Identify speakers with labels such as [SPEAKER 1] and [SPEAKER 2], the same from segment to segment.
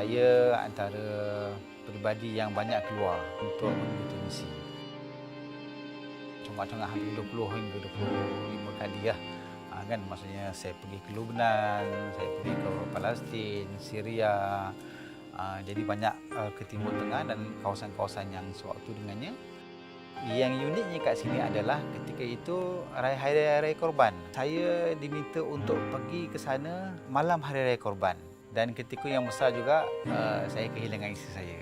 [SPEAKER 1] Saya antara peribadi yang banyak keluar untuk mengikuti misi. Cuma-cuma hampir 20 hingga 25 kali lah. Kan maksudnya saya pergi ke Lebanon, saya pergi ke Palestin, Syria. Jadi banyak ke Timur Tengah dan kawasan-kawasan yang sewaktu dengannya. Yang uniknya kat sini adalah ketika itu Hari Raya Korban. Saya diminta untuk pergi ke sana malam Hari Raya Korban. Dan ketika yang besar juga, saya kehilangan isteri saya.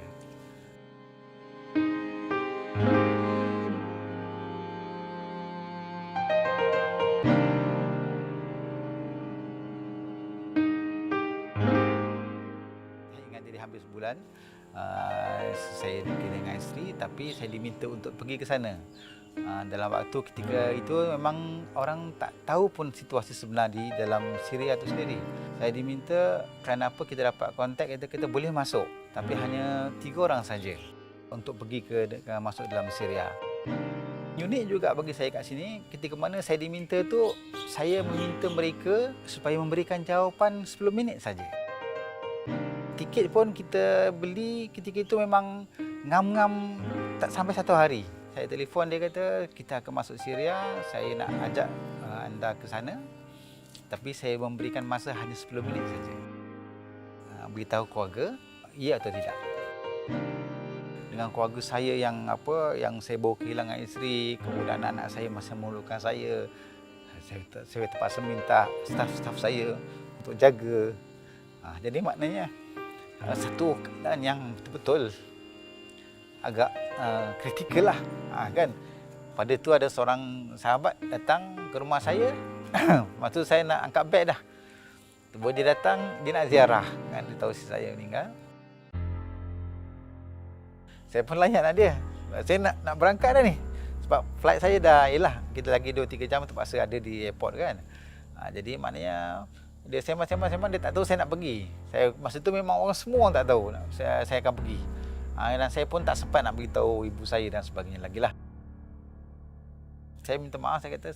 [SPEAKER 1] Saya ingat jadi hampir sebulan, saya kehilangan isteri, tapi saya diminta untuk pergi ke sana. Dalam waktu ketika itu memang orang tak tahu pun situasi sebenar di dalam Syria itu sendiri. Saya diminta kerana apa kita dapat kontak, kita boleh masuk, tapi hanya 3 orang saja untuk pergi masuk dalam Syria. Unik juga bagi saya kat sini, ketika mana saya diminta tu, saya meminta mereka supaya memberikan jawapan 10 minit saja. Tiket pun kita beli ketika itu memang ngam-ngam tak sampai 1 hari. Saya telefon, dia kata kita akan masuk Syria, saya nak ajak anda ke sana, tapi saya memberikan masa hanya 10 minit saja. Beritahu keluarga, ya atau tidak. Dengan keluarga saya yang saya baru kehilangan isteri, kemudian anak-anak saya masih memerlukan saya terpaksa minta staf-staf saya untuk jaga. Jadi maknanya satu keadaan yang betul-betul agak kritikal lah, kan. Pada tu ada seorang sahabat datang ke rumah saya. Masa tu saya nak angkat beg dah. Tiba dia datang, dia nak ziarah, kan. Dia tahu isteri saya meninggal. Saya pun layan dia. Saya nak berangkat dah ni. Sebab flight saya dah, kita lagi 2-3 jam terpaksa ada di airport, kan. Jadi maknanya dia sembang-sembang, dia tak tahu saya nak pergi. Masa tu memang semua orang tak tahu saya akan pergi. Dan saya pun tak sempat nak beritahu ibu saya dan sebagainya lagi lah. Saya minta maaf, saya kata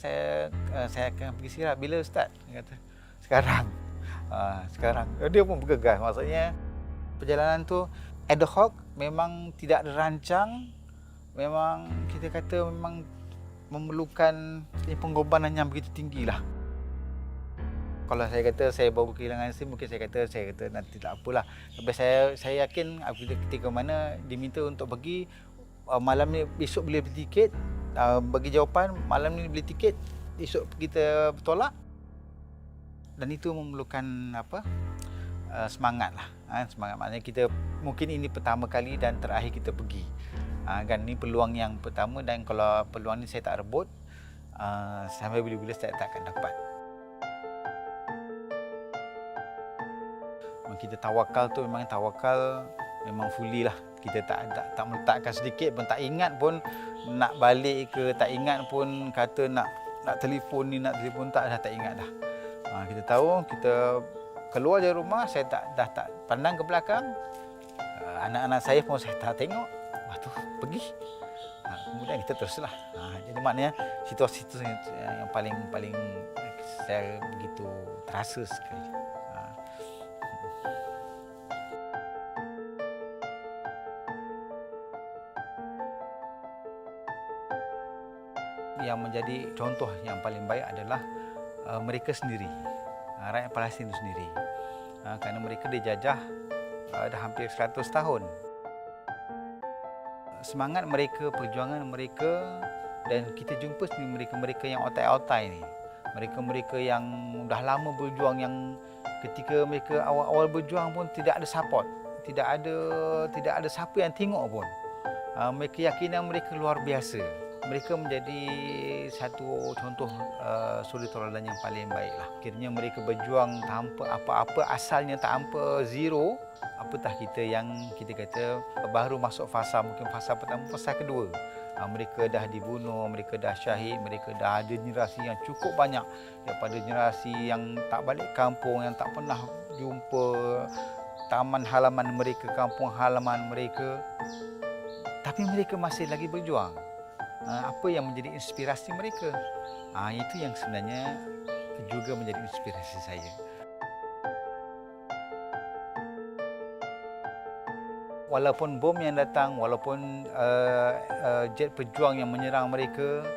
[SPEAKER 1] saya akan pergi Syria. Bila Ustaz? Dia kata, sekarang. Sekarang. Dia pun bergegas. Maksudnya perjalanan tu ad hoc, memang tidak dirancang. Memang kita kata memang memerlukan pengorbanan yang begitu tinggi lah. Kalau saya kata saya baru kehilangan isteri, mungkin saya kata nanti tak apalah. Tapi saya yakin ketika mana diminta untuk pergi, malam ni, besok boleh beli tiket, bagi jawapan, malam ni beli tiket, esok kita bertolak. Dan itu memerlukan semangat lah. Semangat, maknanya kita mungkin ini pertama kali dan terakhir kita pergi. Kan ini peluang yang pertama, dan kalau peluang ni saya tak rebut, sampai bila-bila saya tak akan dapat. Kita tawakal tu memang fully lah. Kita tak meletakkan sedikit pun, tak ingat pun nak balik ke, tak ingat pun kata nak telefon ni, nak telefon tak ingat dah. Kita tahu kita keluar dari rumah, saya dah tak pandang ke belakang. Anak-anak saya pun saya tak tengok. Tu pergi. Kemudian kita teruslah. Jadi maknanya situasi itu yang paling saya begitu terasa sekali. Yang menjadi contoh yang paling baik adalah mereka sendiri, rakyat Palestin itu sendiri. Kerana mereka dijajah dah hampir 100 tahun. Semangat mereka, perjuangan mereka, dan kita jumpa sendiri mereka-mereka yang otai-otai ni. Mereka-mereka yang dah lama berjuang, yang ketika mereka awal-awal berjuang pun tidak ada support, tidak ada siapa yang tengok pun. Keyakinan mereka luar biasa. Mereka menjadi satu contoh suri tauladan yang paling baiklah. Akhirnya mereka berjuang tanpa apa-apa, asalnya tanpa zero. Apatah kita yang kita kata baru masuk fasa, mungkin fasa pertama, fasa kedua. Mereka dah dibunuh, mereka dah syahid, mereka dah ada generasi yang cukup banyak daripada generasi yang tak balik kampung, yang tak pernah jumpa taman halaman mereka, kampung halaman mereka. Tapi mereka masih lagi berjuang. Apa yang menjadi inspirasi mereka? Itu yang sebenarnya juga menjadi inspirasi saya. walaupun bom yang datang, walaupun jet pejuang yang menyerang mereka,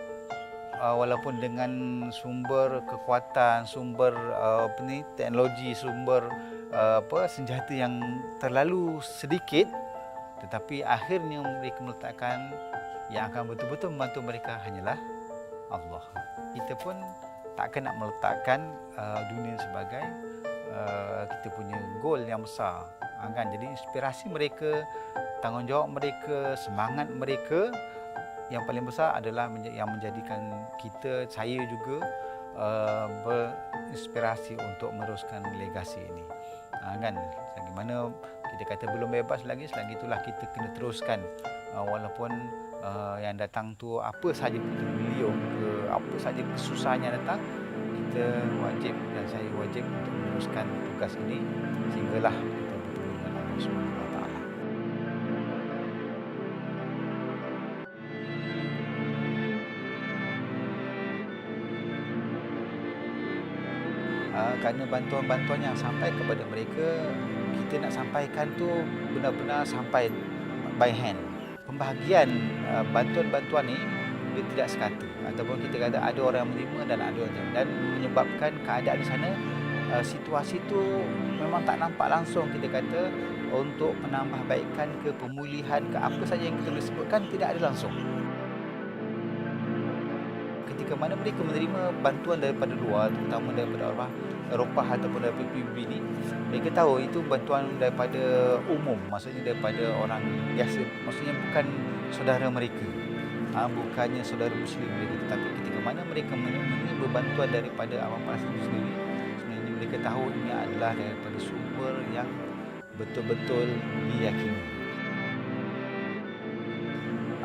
[SPEAKER 1] walaupun dengan sumber kekuatan, sumber teknologi, sumber senjata yang terlalu sedikit, tetapi akhirnya mereka meletakkan yang akan betul-betul membantu mereka hanyalah Allah. Kita pun takkan nak meletakkan dunia sebagai kita punya goal yang besar, kan? Jadi inspirasi mereka, tanggungjawab mereka, semangat mereka yang paling besar adalah yang menjadikan kita, saya juga berinspirasi untuk meneruskan legasi ini, kan? Bagaimana kita kata belum bebas lagi, selagi itulah kita kena teruskan, walaupun yang datang tu apa saja beliau ke apa saja kesusahannya datang, kita wajib dan saya wajib untuk meneruskan tugas ini sehinggalah kita bertemu dengan Allah Subhanahu Wa Taala. Kerana bantuan-bantuan yang sampai kepada mereka, kita nak sampaikan tu benar-benar sampai by hand. Pembahagian bantuan-bantuan ni dia tidak sekata, ataupun kita kata ada orang yang menerima dan ada orang yang, dan menyebabkan keadaan di sana, situasi tu memang tak nampak langsung, kita kata untuk penambahbaikan ke pemulihan ke apa saja yang kita boleh sebutkan tidak ada langsung. Ketika mana mereka menerima bantuan daripada luar, terutama daripada orang Eropah ataupun daripada PBB ni, mereka tahu itu bantuan daripada umum, maksudnya daripada orang biasa, maksudnya bukan saudara mereka, bukannya saudara Muslim mereka, tetapi ketika mana mereka menerima bantuan daripada awam Palestin sendiri, sebenarnya mereka tahu ini adalah daripada sumber yang betul-betul diyakini,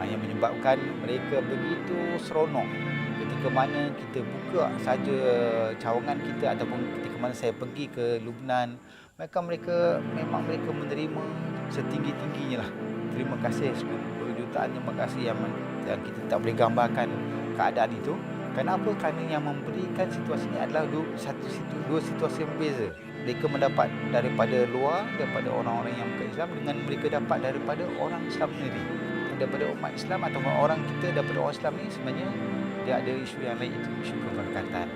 [SPEAKER 1] yang menyebabkan mereka begitu seronok ketika mana kita buka saja cawangan kita, ataupun ketika mana saya pergi ke Lubnan, mereka memang mereka menerima setinggi-tingginya lah. Terima kasih, jutaan terima kasih yang kita tak boleh gambarkan keadaan itu. Kenapa? Kerana yang memberikan situasi ini adalah dua situasi yang berbeza. Mereka mendapat daripada luar, daripada orang-orang yang bukan Islam, dengan mereka dapat daripada orang Islam sendiri. Daripada umat Islam ataupun orang kita daripada orang Islam ni, sebenarnya dia ada isu yang lain, itu isu keberkatan,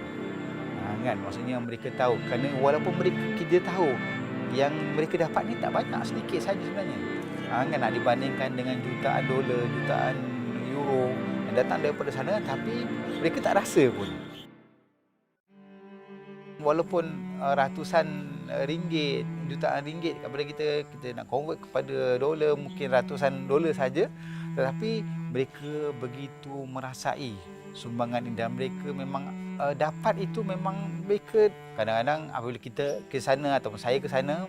[SPEAKER 1] kan? Maksudnya mereka tahu, kerana walaupun kita tahu yang mereka dapat ni tak banyak, sedikit saja sebenarnya, kan, nak dibandingkan dengan jutaan dolar, jutaan euro yang datang daripada sana, tapi mereka tak rasa pun. Walaupun ratusan ringgit, jutaan ringgit kepada kita nak convert kepada dolar mungkin ratusan dolar saja, tetapi mereka begitu merasai sumbangan ini, dan mereka memang dapat itu, memang mereka kadang-kadang apabila kita ke sana ataupun saya ke sana,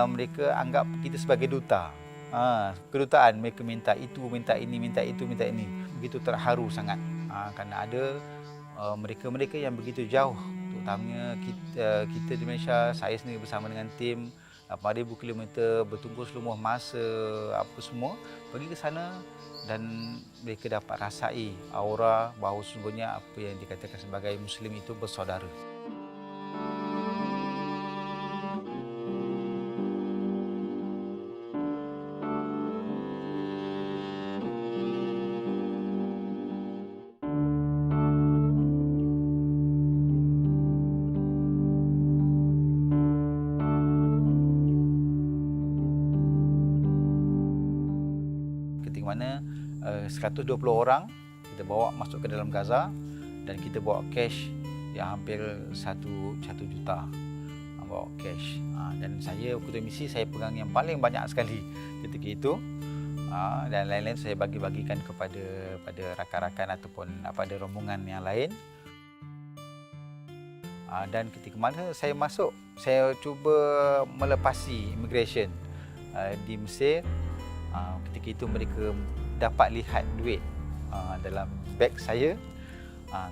[SPEAKER 1] mereka anggap kita sebagai duta. Kedutaan, mereka minta itu, minta ini, minta itu, minta ini. Begitu terharu sangat, kerana ada mereka-mereka yang begitu jauh, terutamanya kita di Malaysia, saya sendiri bersama dengan tim 8,000 kilometer bertungkus lumuh masa apa semua pergi ke sana, dan mereka dapat rasai aura bahawa sesungguhnya apa yang dikatakan sebagai Muslim itu bersaudara. Mana 120 orang kita bawa masuk ke dalam Gaza, dan kita bawa cash yang hampir 1 juta, bawa cash. Dan saya ketua misi, saya pegang yang paling banyak sekali ketika itu, dan lain-lain saya bagi-bagikan kepada rakan-rakan ataupun pada rombongan yang lain. Dan ketika mana saya masuk, saya cuba melepasi immigration di Mesir. Ketika itu mereka dapat lihat duit dalam beg saya.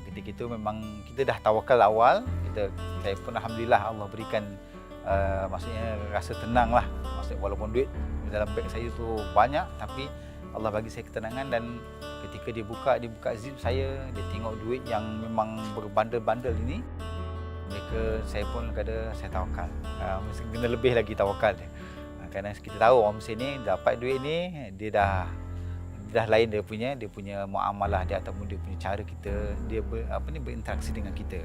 [SPEAKER 1] Ketika itu memang kita dah tawakal awal. Saya pun alhamdulillah Allah berikan maksudnya rasa tenang lah. Maksudnya walaupun duit dalam beg saya tu banyak, tapi Allah bagi saya ketenangan. Dan ketika dia buka zip saya, dia tengok duit yang memang berbandel-bandel ini. Saya pun kata saya tawakal. Mesti kena lebih lagi tawakal dia. Kadang kita tahu orang Mesir ni dapat duit ni, dia dah lain dia punya muamalah dia ataupun dia punya cara kita dia berinteraksi dengan kita.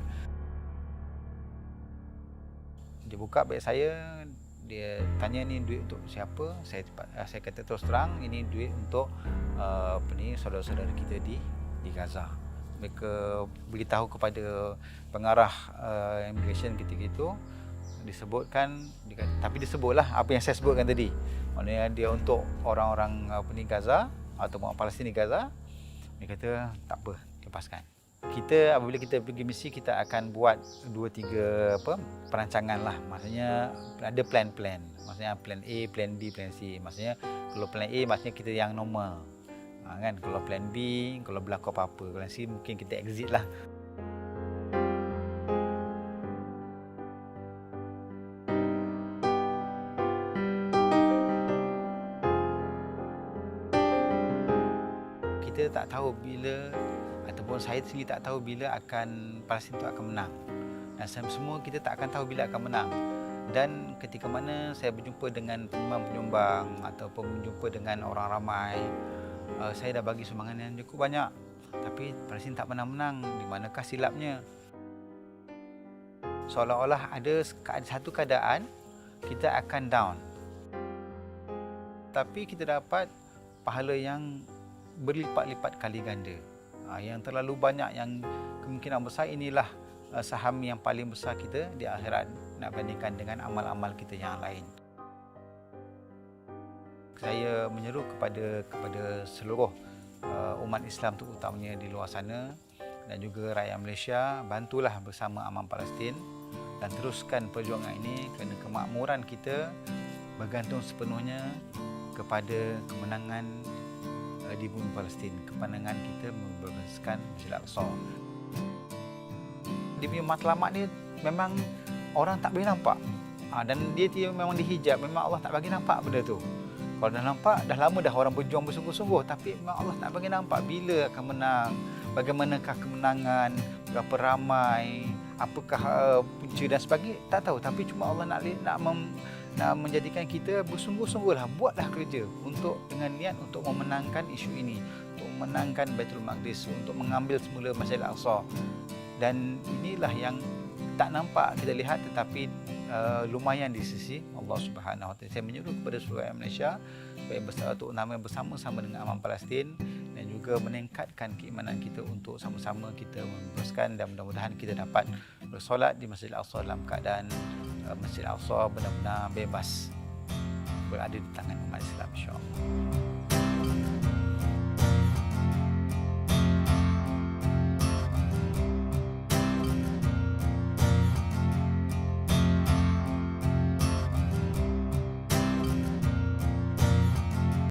[SPEAKER 1] Dia buka beg saya, dia tanya ni duit untuk siapa? Saya kata terus terang ini duit untuk saudara-saudara kita di Gaza. Mereka beritahu kepada pengarah immigration ketika itu, tapi disebutlah apa yang saya sebutkan tadi. Maknanya dia untuk orang-orang Gaza ataupun Palestin di Gaza. Dia kata tak apa, lepaskan. Apabila kita pergi misi, kita akan buat 2-3 perancangan lah. Maksudnya ada plan. Maksudnya plan A, plan B, plan C. Maksudnya kalau plan A maksudnya kita yang normal. Kan? Kalau plan B, kalau berlaku apa-apa. Plan C mungkin kita exit lah. Kita tak tahu bila, ataupun saya sendiri tak tahu bila Palestin itu akan menang. Dan semua kita tak akan tahu bila akan menang. Dan ketika mana saya berjumpa dengan penyumbang ataupun berjumpa dengan orang ramai, saya dah bagi sumbangan yang cukup banyak. Tapi Palestin tak pernah menang. Di manakah silapnya? Seolah-olah ada satu keadaan kita akan down. Tapi kita dapat pahala yang berlipat-lipat kali ganda. Yang terlalu banyak, yang kemungkinan besar inilah saham yang paling besar kita di akhirat nak bandingkan dengan amal-amal kita yang lain. Saya menyeru kepada seluruh umat Islam terutamanya di luar sana dan juga rakyat Malaysia, bantulah bersama Aman Palestin dan teruskan perjuangan ini kerana kemakmuran kita bergantung sepenuhnya kepada kemenangan di bumi Palestin, kemenangan kita membebaskan Masjid Al-Aqsa. Dia punya matlamat ni memang orang tak boleh nampak. Dan dia memang dihijab, memang Allah tak bagi nampak benda tu. Kalau dah nampak, dah lama dah orang berjuang bersungguh-sungguh, tapi memang Allah tak bagi nampak bila akan menang, bagaimanakah kemenangan, berapa ramai, apakah punca dan sebagainya, tak tahu. Tapi cuma Allah nak menjadikan kita bersungguh-sungguhlah, buatlah kerja untuk dengan niat untuk memenangkan isu ini, untuk memenangkan Baitul Maqdis, untuk mengambil semula Masjid Al-Aqsa. Dan inilah yang tak nampak kita lihat, tetapi lumayan di sisi Allah Subhanahu Wa Taala. Saya menyuruh kepada seluruh rakyat Malaysia supaya bersama-sama dengan Aman Palestin dan juga meningkatkan keimanan kita untuk sama-sama kita membebaskan, dan mudah-mudahan kita dapat bersolat di Masjid Al-Aqsa dalam keadaan Masjid Al-Aqsa benar-benar bebas berada di tangan umat Islam, insya-Allah.